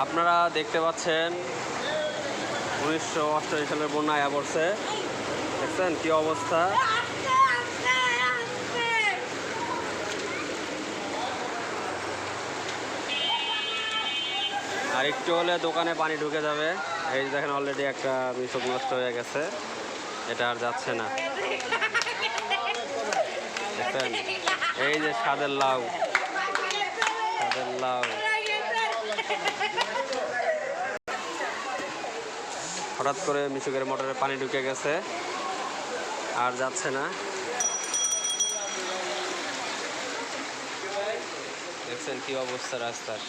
আপনারা দেখতে পাচ্ছেন 1988 সালের বন্যা আয়া পড়ছে। দেখছেন কি অবস্থা। আর একটু হলে দোকানে পানি ঢুকে যাবে। এই দেখেন অলরেডি একটা মিশুক নষ্ট হয়ে গেছে, এটা আর যাচ্ছে না। দেখছেন এই যে স্বাদের লাউ, স্বাদের লাউ হঠাৎ করে মিশুকের মোটরে পানি ঢুকে গেছে, আর যাচ্ছে না। দেখছেন কি অবস্থা রাস্তার।